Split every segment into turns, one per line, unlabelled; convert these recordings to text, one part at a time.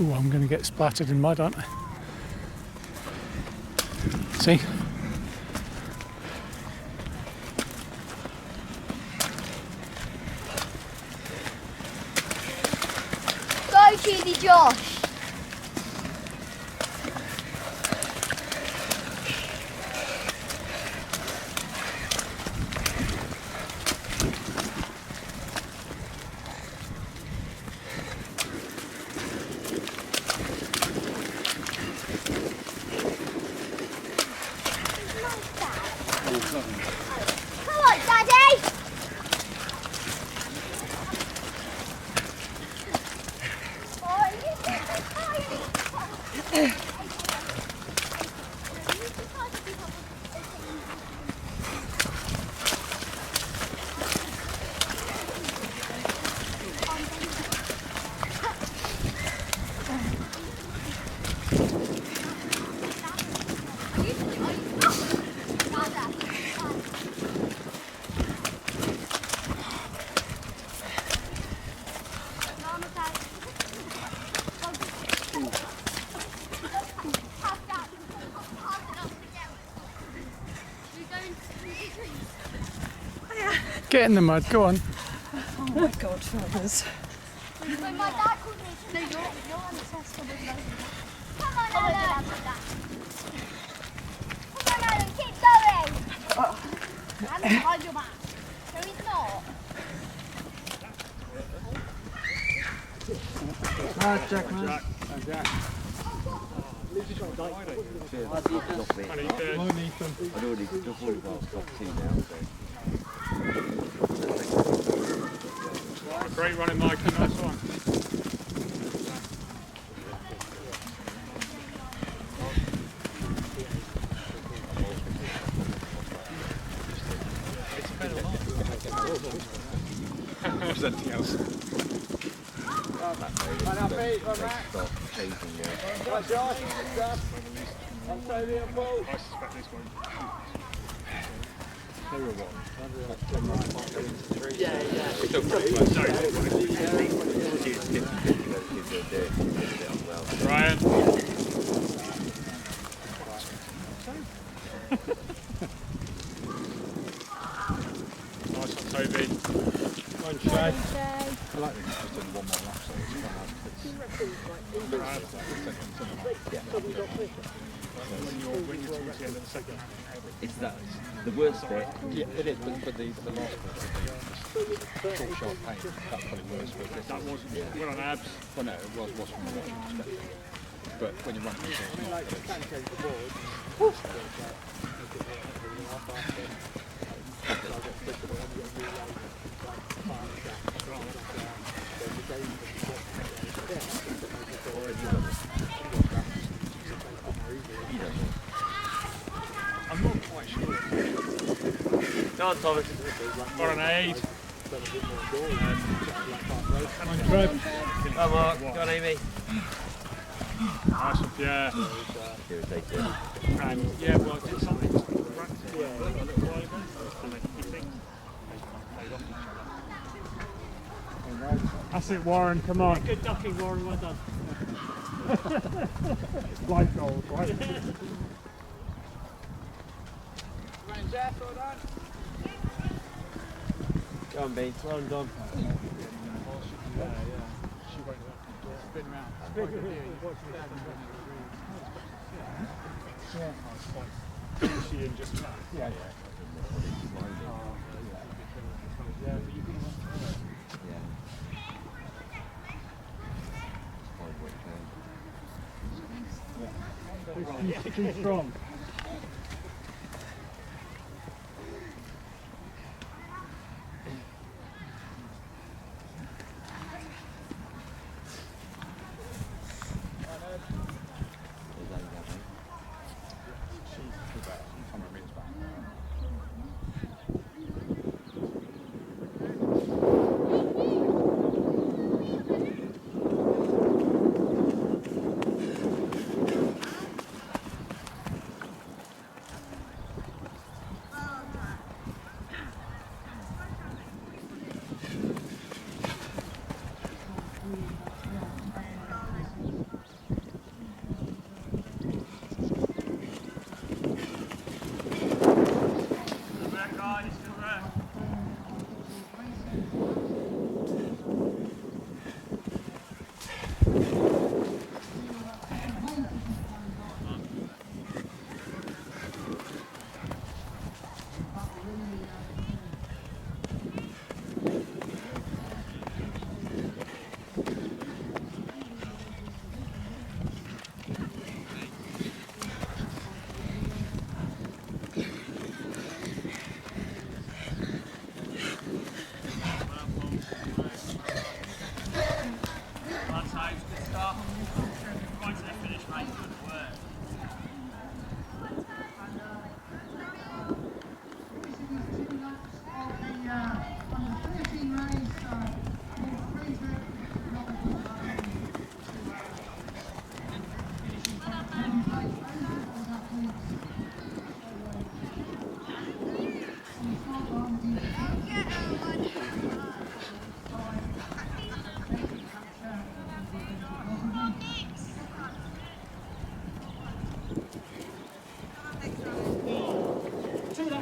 Oh, I'm going to get splattered in mud, aren't I? See?
Go, Cheesy Josh. Come on, Daddy!
Get in the mud, go on.
Oh my God, fellas.
When my dad called me, no, you're ancestor with no. Come on, Alan. Come on, Alan, keep going. Alan's behind your back. No, he's not.
Nice, Jack, man.
Jack. Great running, Mike. Nice one. There's anything else. I suspect this won't. It's still pretty close. Ryan. Nice one, Toby. One Shay. I like this. Just doing one more lap, so it's quite hard to when you're towards the end of the second half.
It's that the worst bit.
Yeah, it is, but the last bit, short, sharp pain, that's probably worse. But that wasn't well on abs. Well, no, it was from the watching perspective. But when you're running, I'm not quite sure.
Go on, Thomas.
Got an aid.
Come on, go on, Amy.
Nice one, Pierre. And yeah, well, it's something just practice. A little while ago, and they keep things. They off each other. That's it, Warren. Come on.
Good ducking, Warren. Well done.
Life goals, right?
Go on, Bean. Well done.
Yeah. She won't spin round. Is she in just that? Yeah. She's strong.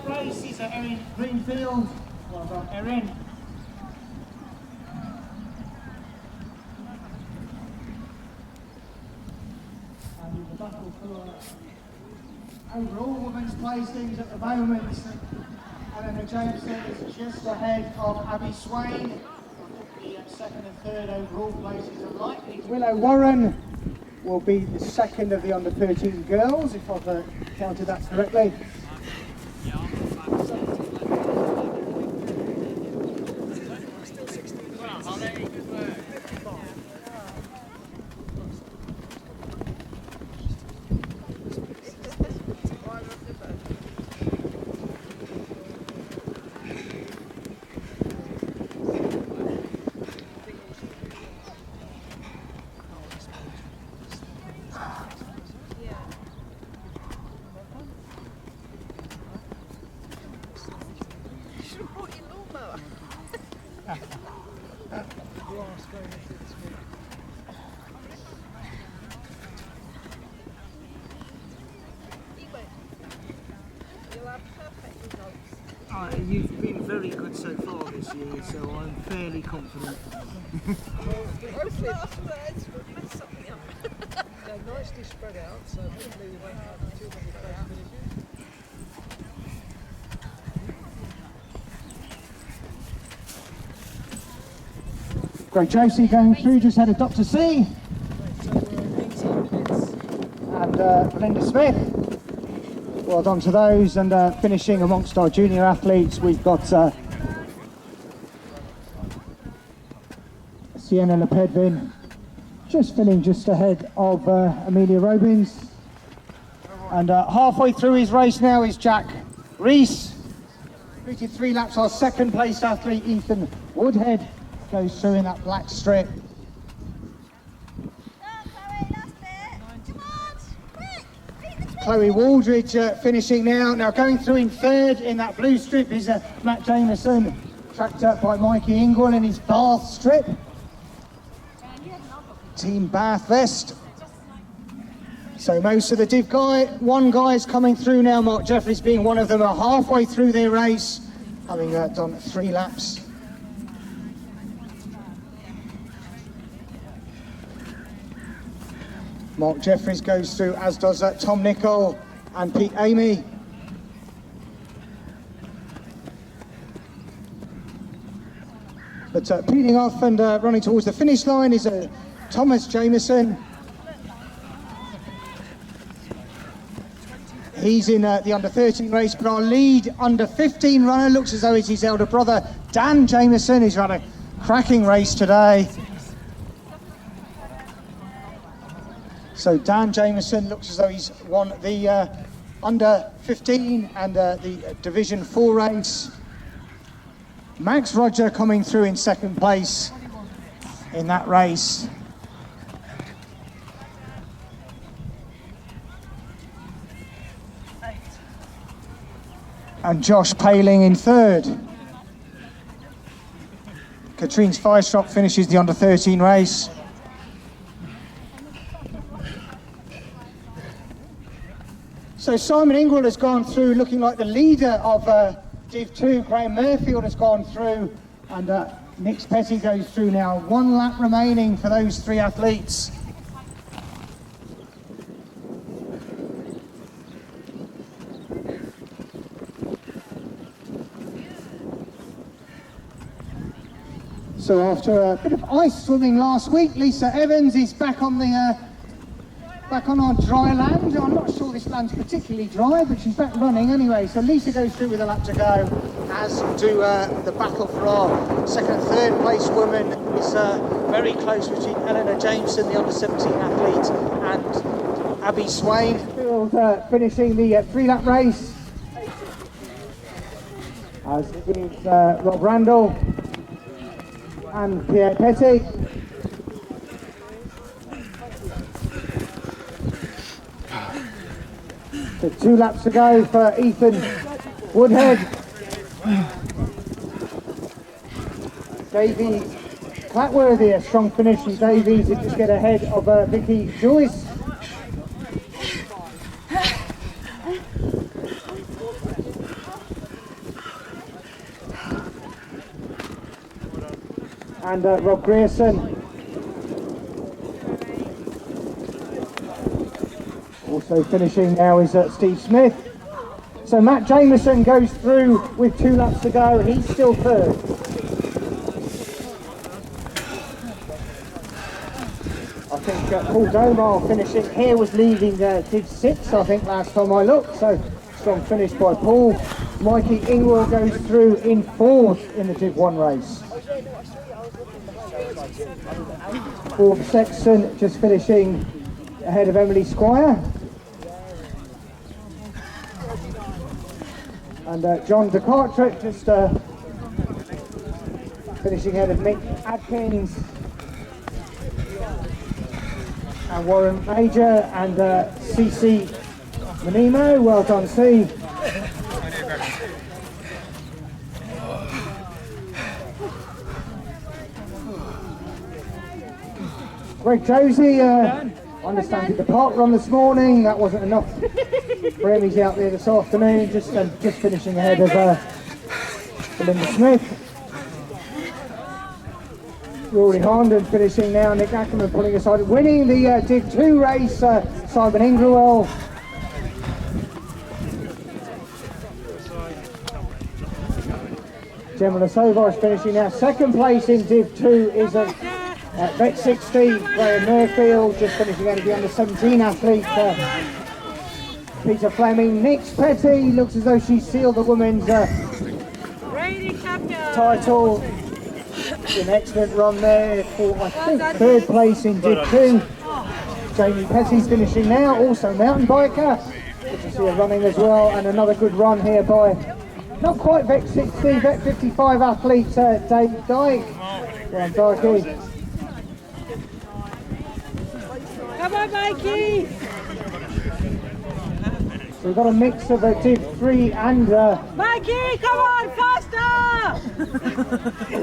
third place is Erin Greenfield. Well done, Erin. And the battle for overall women's placings at the moment, Eleanor Jameson is just ahead of Abby Swain. The second and third overall places are likely. Willow Warren will be the second of the under 13 girls, if I've counted that correctly. You've been very good so far this year, so I'm fairly confident.
Hopefully afterwards we'll mess something up. They're nicely spread out, so hopefully we won't have too many close finishes.
Great Josie going through, just had a Dr. C. And Belinda Smith. Well done to those, and finishing amongst our junior athletes, we've got Sienna Lepedvin, just filling just ahead of Amelia Robins. And halfway through his race now is Jack Rees. 3 laps, our second place athlete, Ethan Woodhead, goes through in that black strip. Chloe Waldridge finishing now. Now going through in third in that blue strip is Matt Jameson, tracked up by Mikey Ingle in his Bath strip. Team Bath vest. So most of the Div 1 guys coming through now, Mark Jeffries being one of them, are halfway through their race, having done 3 laps. Mark Jeffries goes through, as does Tom Nicol and Pete Amy. But peeling off and running towards the finish line is Thomas Jameson. He's in the under 13 race, but our lead under 15 runner looks as though it's his elder brother, Dan Jameson, who's run a cracking race today. So Dan Jameson looks as though he's won the under 15 and the Division 4 race. Max Roger coming through in second place in that race. And Josh Paling in third. Katrine Feistrop finishes the under 13 race. So Simon Ingram has gone through looking like the leader of Div 2. Graham Murfield has gone through, and Nix Petit goes through now. 1 lap remaining for those 3 athletes. So after a bit of ice swimming last week, Lisa Evans is back on our dry land. I'm not sure this land's particularly dry, but she's back running anyway. So Lisa goes through with a lap to go, as do the battle for our second and third place woman. Is very close between Eleanor Jameson, the under 17 athlete, and Abby Swain. Finishing the 3-lap race, as is Rob Randall and Pierre Petit. So 2 laps to go for Ethan Woodhead. Davy Clatworthy, a strong finish from Davies to just get ahead of Vicky Joyce. and Rob Grierson. Also finishing now is Steve Smith. So Matt Jameson goes through with 2 laps to go. He's still third. I think Paul Domar finishing here was leading Div 6, I think, last time I looked. So strong finish by Paul. Mikey Ingwell goes through in 4th in the Div 1 race. Bob Sexton just finishing ahead of Emily Squire. And John DeCartret just finishing ahead of Mick Adkins. And Warren Major and CC Manimo. Well done, C. Greg Josie, I understand did the park run this morning. That wasn't enough for him. He's out there this afternoon, just finishing ahead of Belinda Smith. Rory Harnden finishing now. Nick Ackerman pulling aside, winning the Div 2 race. Simon Ingrawell. Gemma Lasovage finishing now. Second place in Div 2 is Bet 60, Graham Murfield, just finishing out of the under-17 athlete, Peter Fleming. Nix Petit looks as though she sealed the women's title. An excellent run there for, I think, 3rd place in Div 2. Jamie Petty's finishing now, also mountain biker. Good to see her running as well, and another good run here by, not quite Bet 60, Bet 55 athlete Dave Dyke. Well done, Dykey.
Come on, Mikey!
So we've got a mix of Div 3 and
Mikey, come on, faster!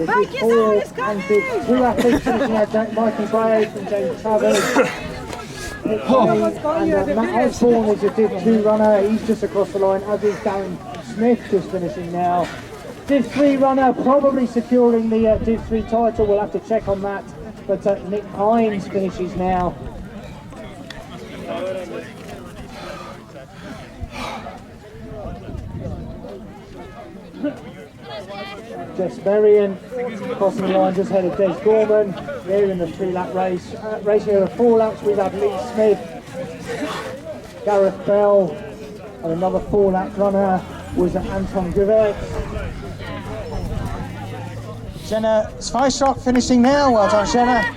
Mikey's always coming!
and Div 2 athletes finishing out Mikey Braid and James Travers. And Matt Osborne is a Div 2 runner, he's just across the line, as is Darren Smith, just finishing now. Div 3 runner probably securing the Div 3 title, we'll have to check on that, but Nick Hines finishes now. Jess Berrien crossing the line just ahead of Des Gorman. They're in the 3-lap race. Racing over 4 laps, we've had Lee Smith, Gareth Bell, and another 4-lap runner was Anton Guvert. Jenna Sveistrup finishing now. Well done, Jenna.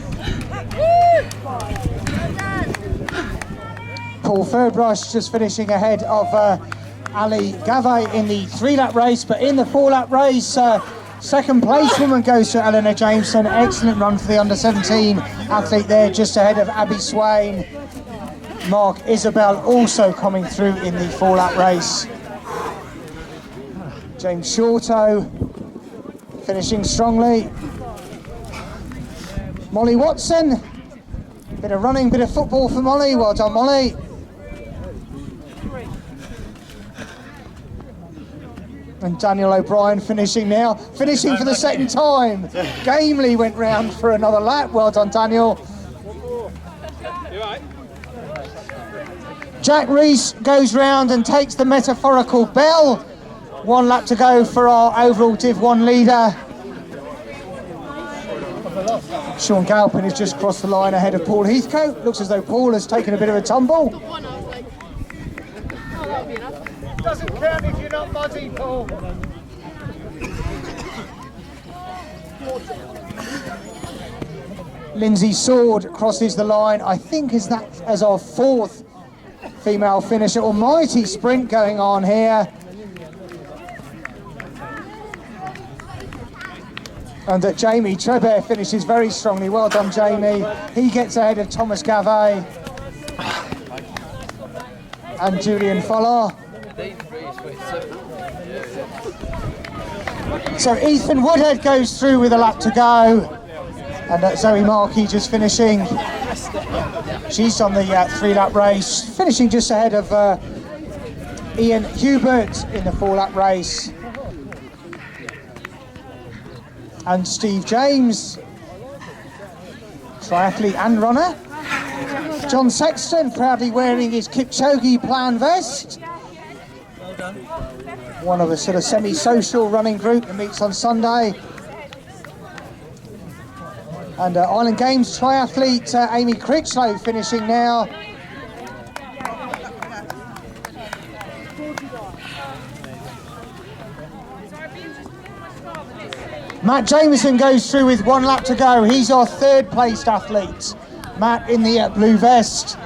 Paul Fairbrush just finishing ahead of Ali Gavay in the 3-lap race, but in the 4-lap race, second place woman goes to Eleanor Jameson. Excellent run for the under-17 athlete there, just ahead of Abby Swain. Mark Isabel also coming through in the 4-lap race. James Shorto finishing strongly. Molly Watson, bit of running, bit of football for Molly. Well done, Molly. And Daniel O'Brien finishing now, finishing for the second time. Gamely went round for another lap. Well done, Daniel. Jack Rees goes round and takes the metaphorical bell. 1 lap to go for our overall Div 1 leader. Sean Galpin has just crossed the line ahead of Paul Heathcote. Looks as though Paul has taken a bit of a tumble. Doesn't count if you're not muddy, Paul. Lindsay Sword crosses the line. I think as our 4th female finisher. Almighty sprint going on here. And Jamie Trebert finishes very strongly. Well done, Jamie. He gets ahead of Thomas Gavay and Julian Fuller. So Ethan Woodhead goes through with a lap to go, and Zoe Markey just finishing. She's on the 3-lap race, finishing just ahead of Ian Hubert in the 4-lap race. And Steve James triathlete and runner. John Sexton proudly wearing his Kipchoge plan vest. One of a sort of semi-social running group that meets on Sunday. And Island Games triathlete Amy Critchlow finishing now. Matt Jameson goes through with 1 lap to go. He's our 3rd placed athlete. Matt in the blue vest.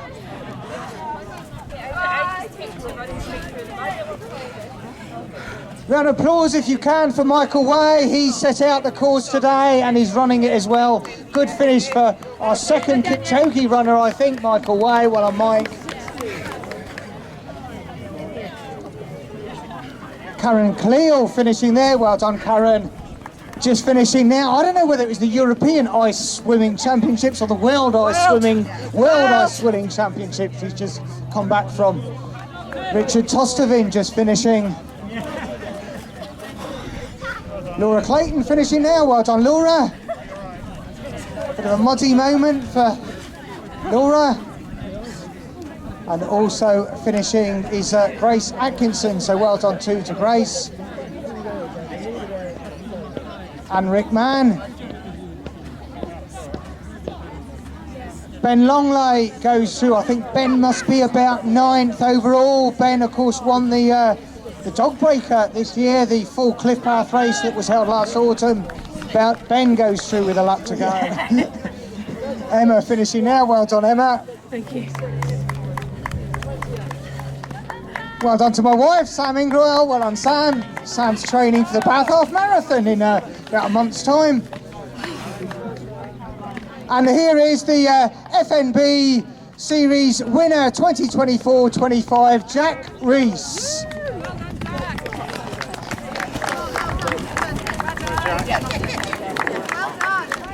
Round of applause if you can for Michael Way. He set out the course today and he's running it as well. Good finish for our 2nd Kipchoge runner, I think, Michael Way. Well on Mike. Karen Cleal finishing there. Well done, Karen. Just finishing now. I don't know whether it was the European Ice Swimming Championships or the World Ice Swimming Championships he's just come back from. Richard Tostovin just finishing. Laura Clayton finishing now. Well done, Laura. Bit of a muddy moment for Laura. And also finishing is Grace Atkinson. So well done too to Grace. And Rick Mann. Ben Longley goes through. I think Ben must be about 9th overall. Ben, of course, won the dog breaker this year, the full cliff path race that was held last autumn. Ben goes through with a lap to go. Emma finishing now. Well done, Emma.
Thank you.
Well done to my wife, Sam Ingrell. Well done, Sam. Sam's training for the Bath Half Marathon in about a month's time. And here is the FNB Series winner 2024-25, Jack Rees.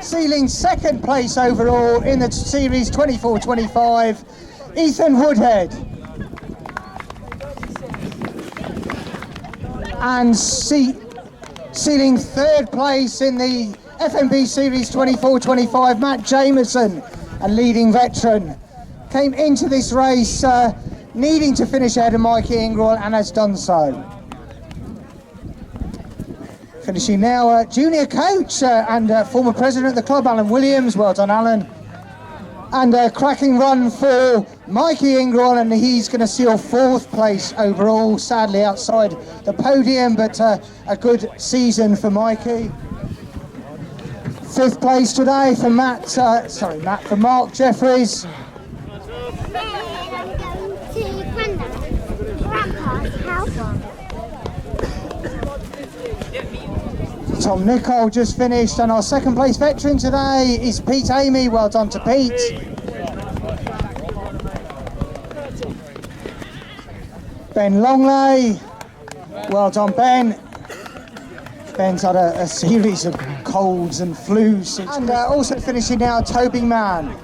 Sealing 2nd place overall in the Series 24-25, Ethan Woodhead. And sealing 3rd place in the FNB Series 24-25, Matt Jameson, a leading veteran, came into this race needing to finish ahead of Mikey Ingrell and has done so. Finishing now, junior coach and former president of the club, Alan Williams. Well done, Alan. And a cracking run for Mikey Ingrell, and he's going to seal 4th place overall, sadly outside the podium, but a good season for Mikey. 5th place today for for Mark Jeffries. Tom Nicol just finished, and our 2nd place veteran today is Pete Amy. Well done to Pete. Ben Longley. Well done, Ben. Ben's had a series of colds and flus. And also finishing now, Toby Mann.